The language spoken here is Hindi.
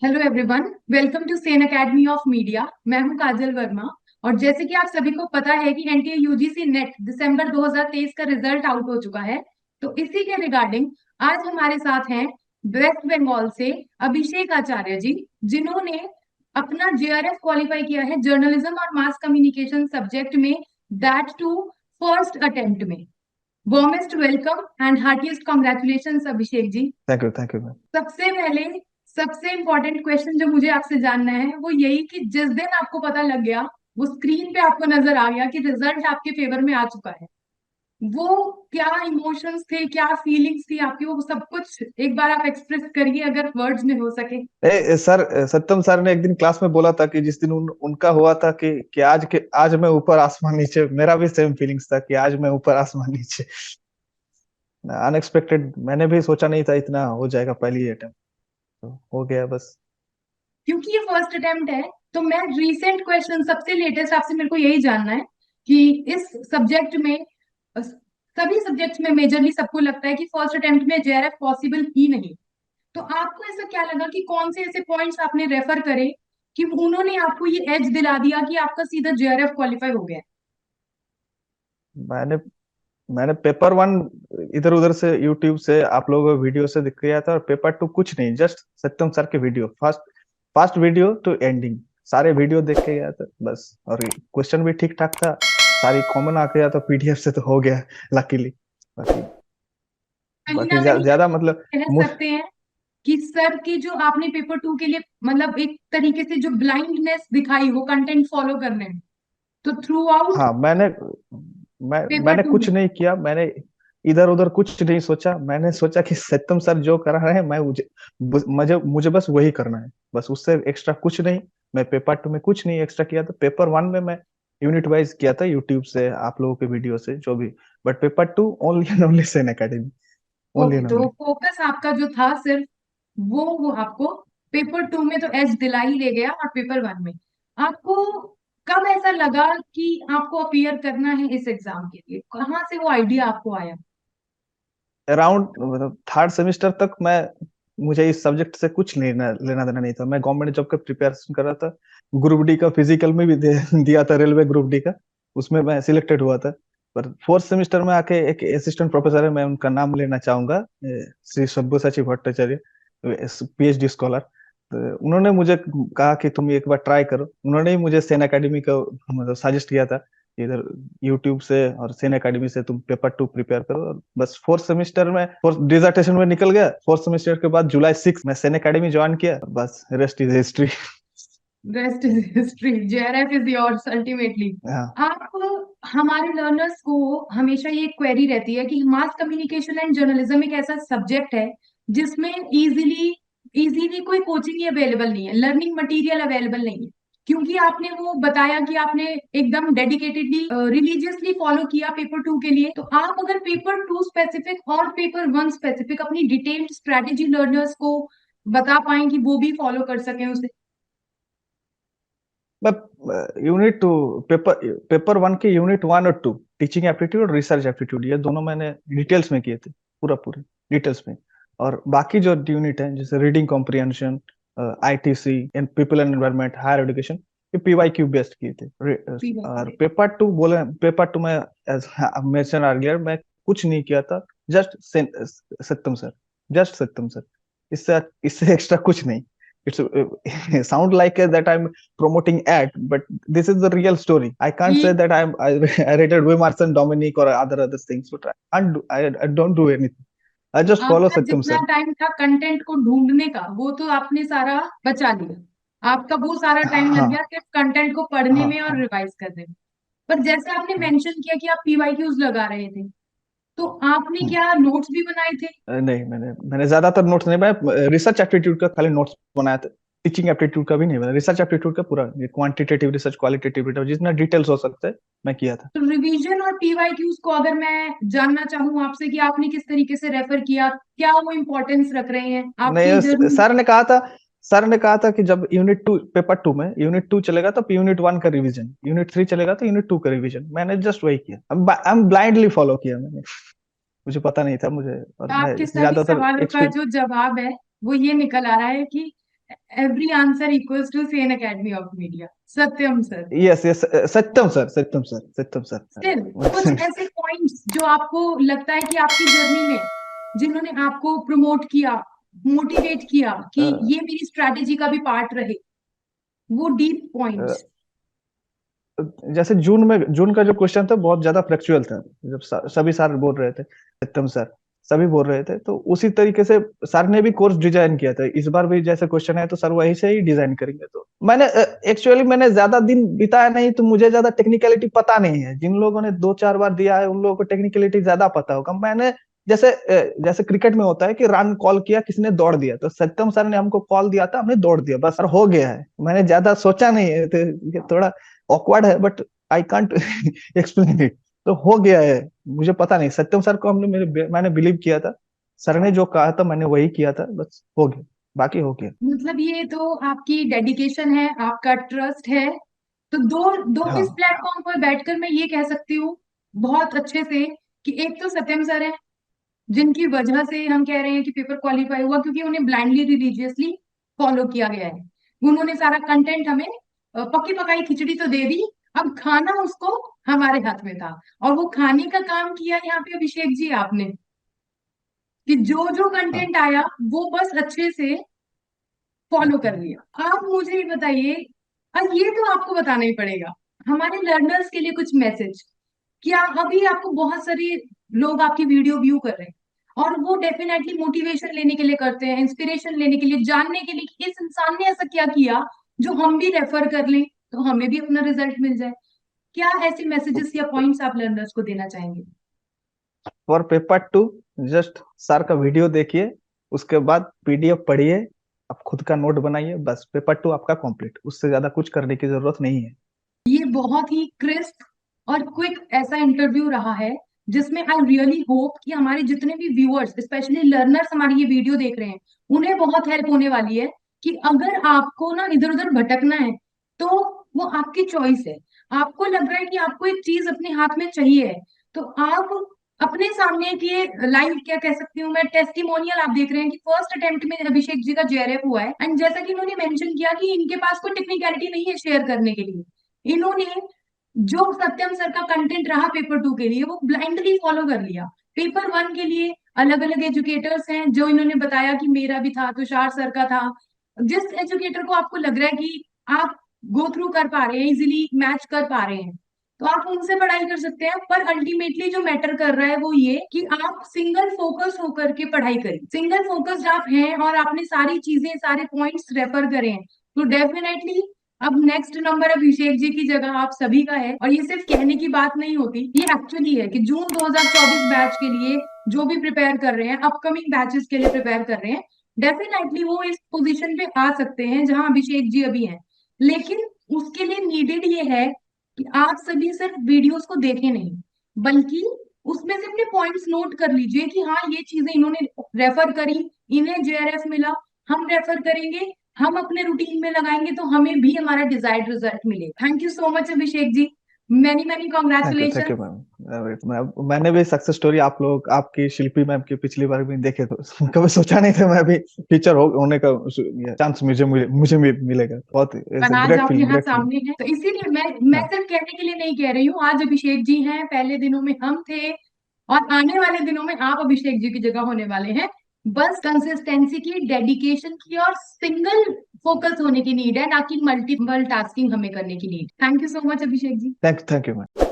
Hello everyone, welcome to Sen academy of media. मैं हूं काजल वर्मा। और जैसे कि आप सभी को पता है कि एनटीए यूजीसी नेट दिसंबर 2023 का रिजल्ट आउट हो चुका है। तो इसी के रिगार्डिंग आज हमारे साथ हैं वेस्ट बंगाल से अभिषेक आचार्य जी, जिन्होंने अपना जेआरएफ क्वालिफाई किया है जर्नलिज्म और मास कम्युनिकेशन सब्जेक्ट में, दैट टू फर्स्ट अटेम्प्ट में। Warmest welcome and heartiest congratulation Abhishek ji. Thank you ma'am. सबसे पहले सबसे इम्पोर्टेंट क्वेश्चन जो मुझे आपसे जानना है वो यही कि जिस दिन आपको पता लग गया, वो स्क्रीन पे आपको नजर आ गया कि रिजल्ट आपके फेवर में आ चुका है, वो क्या इमोशंस थे, क्या फीलिंग्स थी आपकी, वो सब कुछ एक बार आप एक्सप्रेस करिए अगर वर्ड्स में हो सके। सर, सत्यम सर ने एक दिन क्लास में बोला था कि जिस दिन उनका हुआ था कि आज मैं ऊपर आसमान नीचे, मेरा भी सेम फीलिंग्स था कि आज मैं ऊपर आसमान नीचे। अनएक्सपेक्टेड, मैंने भी सोचा नहीं था इतना हो जाएगा पहली अटेम्प्ट। तो हो गया बस। क्योंकि ये फर्स्ट अटेम्प्ट है, तो मैं रीसेंट क्वेश्चन सबसे लेटेस्ट आपसे मेरे को यही जानना है कि इस सब्जेक्ट में, सभी सब्जेक्ट्स में मेजरली सबको लगता है कि फर्स्ट अटेम्प्ट में जेआरएफ पॉसिबल ही नहीं। तो आपको ऐसा क्या लगा कि कौन से ऐसे पॉइंट्स आपने रेफर करे कि उन्होंने आपको ये एज दिला दिया कि आपका सीधा जेआरएफ क्वालिफाई हो गया? मैंने मैंने पेपर वन इधर उधर से यूट्यूब से आप लोगों को वीडियो से दिख गया था, और पेपर टू कुछ नहीं, जस्ट सत्यम सर के video, first first video to ending सारे वीडियो देख के गया था बस। और क्वेश्चन भी ठीक ठाक था, सारी कॉमन आ गया था पीडीएफ से, तो हो गया लकीली। बाकी कहीं बाकी ना कहीं ज्यादा मतलब कह मुझ सकते हैं कि सर की जो आपने पेपर टू के लिए मतलब एक तरीके से जो ब्लाइंडनेस दिखाई वो कंटेंट फॉलो करने में, तो थ्रू आउट हाँ, पेपर मैंने टू में। कुछ नहीं किया, मैंने इधर उधर कुछ नहीं सोचा। मैंने सोचा कि सत्यम सर जो करा रहे हैं, मैं मुझे मुझे बस वही करना है, बस उससे एक्स्ट्रा कुछ नहीं। मैं पेपर टू में कुछ नहीं एक्स्ट्रा किया था, पेपर वन में मैं यूनिट वाइज किया था यूट्यूब से, आप लोगों के वीडियो से जो भी। But paper two only and only Sen academy, only okay, and तो ओनली। फोकस आपका जो था सिर्फ वो आपको पेपर टू में तो एज दिला ही ले गया, और पेपर वन में आपको कब ऐसा लगा कि आपको अपीयर करना है इस एग्जाम के लिए? कहाँ से वो आइडिया आपको आया? अराउंड मतलब थर्ड सेमेस्टर तक मैं, मुझे इस सब्जेक्ट से कुछ लेना लेना देना नहीं था। मैं गवर्नमेंट जॉब का प्रिपरेशन कर रहा था, ग्रुप डी का फिजिकल में भी दिया था, रेलवे ग्रुप डी का, उसमें मैं सिलेक्टेड हुआ था। पर फोर्थ सेमेस्टर में आके एक असिस्टेंट प्रोफेसर है, मैं उनका नाम लेना चाहूंगा, श्री सब्यसाची भट्टाचार्य, पीएचडी स्कॉलर। तो उन्होंने मुझे कहा कि तुम एक बार ट्राई करो। उन्होंने ही मुझे सेन एकेडमी का मतलब सजेस्ट किया था, इधर यूट्यूब से और सेन एकेडमी से तुम पेपर टू प्रिपेयर करो। और बस फोर्थ सेमेस्टर में, फोर्थ डिसर्टेशन में निकल गया। फोर्थ सेमेस्टर के बाद जुलाई 6 में सेन एकेडमी ज्वाइन किया, बस rest is history. Rest is history, JRF is yours ultimately. हाँ आप, हमारे लर्नर्स को हमेशा ये क्वेरी रहती है कि मास कम्युनिकेशन एंड जर्नलिज्म एक ऐसा सब्जेक्ट है जिसमें इजीली इजीली कोई कोचिंग अवेलेबल नहीं है, लर्निंग मटेरियल अवेलेबल नहीं है। क्योंकि आपने वो बताया कि आपने एकदम डेडिकेटेडली रिलीजियसली फॉलो किया पेपर टू के लिए, तो आप अगर पेपर टू स्पेसिफिक और पेपर वन स्पेसिफिक अपनी डिटेल्ड स्ट्रेटेजी लर्नर्स को बता पाए कि वो भी फॉलो कर सकें उसे। मैं unit two, paper paper one के यूनिट वन और टू, टीचिंग एप्टीट्यूड और रिसर्च एप्टीट्यूड, ये दोनों मैंने डिटेल्स में किए थे, पूरी डिटेल्स में। और बाकी जो यूनिट है, जैसे reading comprehension, ITC and people and environment, higher education, ये पीवाईक्यू बेस्ड किए थे। और पेपर टू बोले, पेपर टू में एज मेंशन अर्लियर, मैं कुछ नहीं किया था, just Satyam sir, just Satyam sir, इससे इससे एक्स्ट्रा कुछ नहीं। It's sound like that I'm promoting ad, but this is the real story. I can't say that I rated Wimars and Dominic or other things, but I don't do anything. I just follow आपका Satyam जितना sir. टाइम था कंटेंट को ढूंढने का वो तो आपने सारा बचा लिया, आपका वो सारा टाइम लग हाँ गया सिर्फ कंटेंट को पढ़ने हाँ में और हाँ रिवाइज करने में। पर जैसे आपने हाँ। मेंशन किया कि आप पीवाईक्यूज लगा रहे थे, तो आपने हम्म। क्या नोट्स भी बनाए थे? नहीं, मैंने ज्यादातर नोट्स नहीं बनाया, रिसर्च एप्टीट्यूड का खाली नोट्स बनाया था। टीचिंग एप्टीट्यूड का भी नहीं बनाया, रिसर्च एप्टीट्यूड का पूरा, क्वांटिटेटिव रिसर्च, क्वालिटेटिव रिसर्च, जितना डिटेल्स हो सकता है मैं किया था। तो रिवीजन और पीवाईक्यूज को अगर मैं जानना चाहूँ आपसे कि आपने किस तरीके से रेफर किया, क्या वो इम्पोर्टेंस रख रहे हैं आपकी नहीं, जर्नी? सर ने कहा था कि जब यूनिट टू, पेपर टू में यूनिट टू चलेगा तो यूनिट वन का रिवीजन, यूनिट थ्री चलेगा तो यूनिट टू का रिवीजन। मैंने जस्ट वही किया, आई एम ब्लाइंडली फॉलो किया मैंने। मुझे पता नहीं था मुझे, और मैं आपके सभी ज्यादातर सवालों का एक्सपीरियंस। जो जवाब है वो ये निकल आ रहा है कि every answer equals to Sen academy of media. Satyam sir. Yes yes, Satyam sir, Satyam sir, Satyam sir. Still कुछ ऐसे पॉइंट्स जो आपको लगता है कि आपकी जर्नी में जिन्होंने आपको प्रमोट किया, मोटिवेट किया कि ये मेरी स्ट्रैटेजी का भी पार्ट रहे, वो डीप पॉइंट्स। जैसे जून का जो क्वेश्चन था बहुत ज्यादा फ्लेक्चुअल था, जब सभी सर बोल रहे थे, सत्यम सर सभी बोल रहे थे, तो उसी तरीके से सर ने भी कोर्स डिजाइन किया था। इस बार भी जैसे क्वेश्चन है तो सर वही से ही डिजाइन करेंगे। तो मैंने एक्चुअली मैंने ज्यादा दिन बिताया नहीं, तो मुझे ज्यादा टेक्निकलिटी पता नहीं है। जिन लोगों ने 2-4 बार दिया है उन लोगों को टेक्निकलिटी ज्यादा पता होगा। मैंने जैसे जैसे क्रिकेट में होता है कि रन कॉल किया, किसी ने दौड़ दिया, तो सत्यम सर ने हमको कॉल दिया था, हमने दौड़ दिया, बस और हो गया है। मैंने ज्यादा सोचा नहीं है, तो ये थोड़ा ऑकवर्ड है, but I can't explain it. तो हो गया है। मुझे पता नहीं, सत्यम सर को मैंने बिलीव किया था, सर ने जो कहा था मैंने वही किया था, बस हो गया, बाकी हो गया। मतलब ये तो आपकी डेडिकेशन है, आपका ट्रस्ट है। तो दो दो इस हाँ प्लेटफॉर्म पर बैठकर मैं ये कह सकती हूँ बहुत अच्छे से कि एक तो सत्यम सर है जिनकी वजह से हम कह रहे हैं कि पेपर क्वालिफाई हुआ, क्योंकि उन्हें ब्लाइंडली रिलीजियसली फॉलो किया गया है। उन्होंने सारा कंटेंट हमें पक्की पकाई खिचड़ी तो दे दी, अब खाना उसको हमारे हाथ में था। और वो खाने का काम किया यहाँ पे अभिषेक जी आपने, कि जो जो हाँ। कंटेंट आया वो बस अच्छे से फॉलो कर लिया। आप मुझे ये बताइए, और ये तो आपको बताना ही पड़ेगा, हमारे लर्नर्स के लिए कुछ मैसेज। क्या अभी आपको बहुत सारे लोग आपकी वीडियो व्यू कर रहे हैं और वो डेफिनेटली मोटिवेशन लेने के लिए करते हैं, इंस्पिरेशन लेने के लिए, जानने के लिए कि इस इंसान ने ऐसा क्या किया जो हम भी रेफर कर लें तो हमें भी अपना रिजल्ट मिल जाए। क्या ऐसे मैसेजेस या पॉइंट्स आप लर्नर्स को देना चाहेंगे? फॉर पेपर 2 जस्ट सर का वीडियो देखिए, उसके बाद पीडीएफ पढ़िए, आप खुद का नोट बनाइए, बस पेपर 2 आपका कंप्लीट। उससे ज्यादा कुछ करने की जरूरत नहीं है। ये बहुत ही क्रिस्प और क्विक ऐसा इंटरव्यू रहा है जिसमें आई रियली होप कि हमारे जितने भी व्यूअर्स, स्पेशली लर्नर्स हमारी ये वीडियो देख रहे हैं, उन्हें बहुत हेल्प होने वाली है। कि अगर आपको ना इधर उधर भटकना है तो वो आपकी चॉइस है। आपको लग रहा है कि आपको एक चीज अपने हाथ में चाहिए है, तो आप अपने सामने की लाइव, क्या कह सकती हूँ मैं, टेस्टिमोनियल आप देख रहे हैं कि फर्स्ट अटेम्प्ट में अभिषेक जी का जेआरएफ हुआ है। एंड जैसा कि उन्होंने मेंशन किया कि इनके पास कोई टेक्निकलिटी नहीं है शेयर करने के लिए, इन्होंने जो सत्यम सर का कंटेंट रहा पेपर 2 के लिए वो ब्लाइंडली फॉलो कर लिया। पेपर 1 के लिए अलग अलग एजुकेटर्स हैं जो इन्होंने बताया कि मेरा भी था, तुषार सर का था। जिस एजुकेटर को आपको लग रहा है कि आप गो थ्रू कर पा रहे हैं, इजिली मैच कर पा रहे हैं, तो आप उनसे पढ़ाई कर सकते हैं। पर अल्टीमेटली जो मैटर कर रहा है वो ये कि आप सिंगल फोकस होकर के पढ़ाई करें। सिंगल फोकस्ड आप हैं और आपने सारी चीजें, सारे पॉइंट्स रेफर करें, तो डेफिनेटली अब नेक्स्ट नंबर अभिषेक जी की जगह आप सभी का है। और ये सिर्फ कहने की बात नहीं होती, ये एक्चुअली है कि जून 2024 बैच के लिए जो भी प्रिपेयर कर रहे हैं, अपकमिंग बैचेस के लिए प्रिपेयर कर रहे हैं, डेफिनेटली वो इस पोजीशन पे आ सकते हैं जहां अभिषेक जी अभी हैं। लेकिन उसके लिए नीडेड ये है कि आप सभी सिर्फ वीडियोस को देखें नहीं, बल्कि उसमें से अपने पॉइंट्स नोट कर लीजिए कि हाँ ये चीजें इन्होंने रेफर करी, इन्हें जेआरएफ मिला, हम रेफर करेंगे, हम अपने रूटीन में लगाएंगे तो हमें भी हमारा डिजायर्ड रिजल्ट मिले। Thank you so much Abhishek ji, many many thank congratulation. You ma'am. मैंने भी सक्सेस स्टोरी आप लोग, आपकी शिल्पी मैम की पिछली बार भी देखे, तो कभी सोचा नहीं था मैं भी टीचर होने का चांस मुझे मिलेगा। बहुत पर आज ग्रेट आप फीलिंग, यहाँ ग्रेट फीलिंग। सामने हैं, तो इसीलिए मैं हाँ। सिर्फ कहने के लिए नहीं कह रही हूँ, आज अभिषेक जी हैं, पहले दिनों में हम थे, और आने वाले दिनों में आप अभिषेक जी की जगह होने वाले हैं। बस कंसिस्टेंसी की, डेडिकेशन की और सिंगल फोकस होने की नीड है, ना कि मल्टीपल टास्किंग हमें करने की need. Thank you so much Abhishek ji. Thank you ma'am.